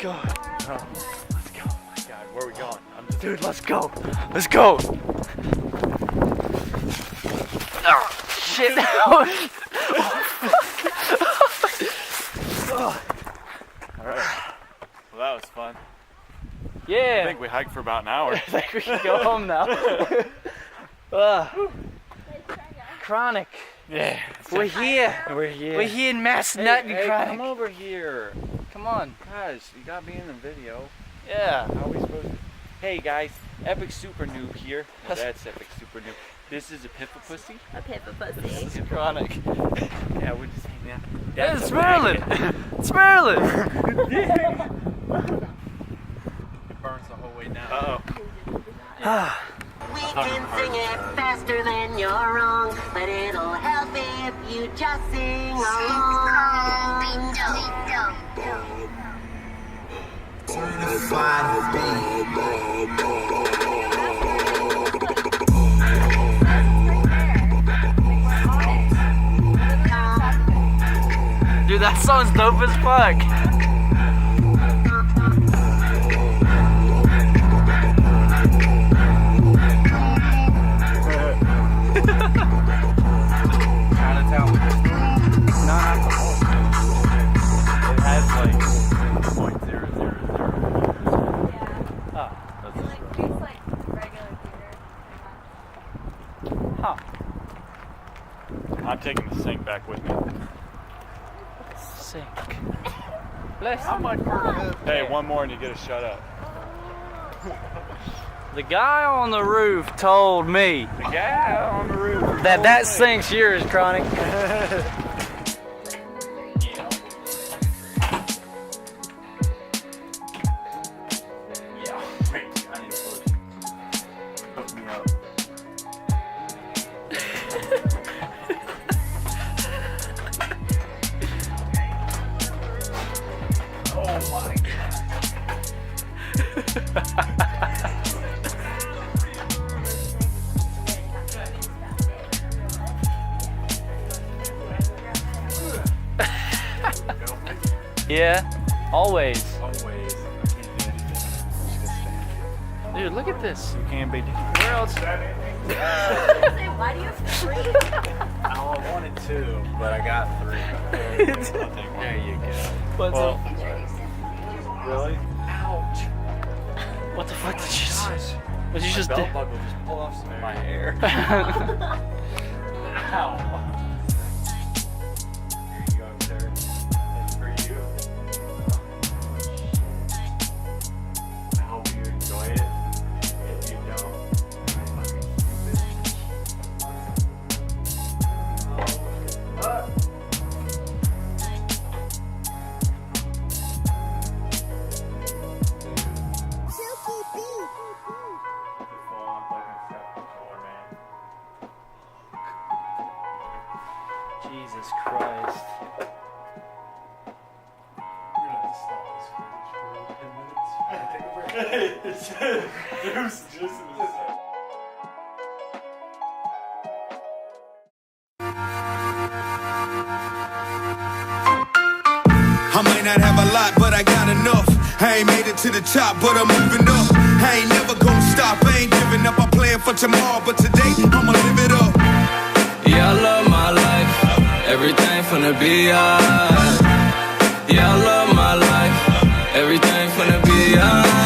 go. Oh, let's go. Oh my God, where are we going? Dude, let's go. Let's go. Oh, shit. Alright. Well, that was fun. Yeah. I think we hiked for about an hour. I think we should go home now. Chronic. Yeah. We're here. We're here. We're here in Massanutten, Hey, Chronic. come over here. Come on. Guys, you got me in the video. Yeah. How are we supposed to? Hey guys, Epic Super Noob here. No, that's Epic Super Noob. This is Epiphapussy. A pippa This pussy. is Chronic. Yeah, we're just hanging out. Yeah, That's it's a Merlin. magnet. It's Merlin. It burns the whole way down. Uh-oh. We can sing it faster than you're wrong, but it'll help if you just sing along. Dude, that song's dope as fuck. Chinatown. No, not the whole thing. It has like 0.000. Oh, That's just rough. It's like regular theater. huh. I'm taking the sink back with me. Sink. Bless How you. much? Hey, one more and you get a shut up. The guy on the roof told me The guy on the roof. that sink's yours, Chronic. Yeah. Wait, I need to push. Hook me up. Oh my Yeah, always. Always. I can't do anything. I'm just gonna stand here. Dude, look at this. You can't be doing. Where else? Say, why do you have three? Oh, I wanted two, but I got three. There you go. What's Well, up? really? Ouch. What the fuck did you just? What did you just do? Belt buckle just pulled off some of my hair. Ow. Here you go, sir. It's for you. I hope you enjoy it. If you don't, you're fucking stupid. What? Full on fucking step controller, man. Jesus Christ. We're gonna have to stop this footage for 10 minutes. Take a break. Juice in the set. I might not have a lot, but I got enough. I ain't made it to the top, but I'm moving up. I ain't never gonna stop, I ain't giving up. I'm playing for tomorrow, but today I'ma live it up. Yeah, I love my life. Everything finna be alright. Yeah, I love my life. Everything finna be alright.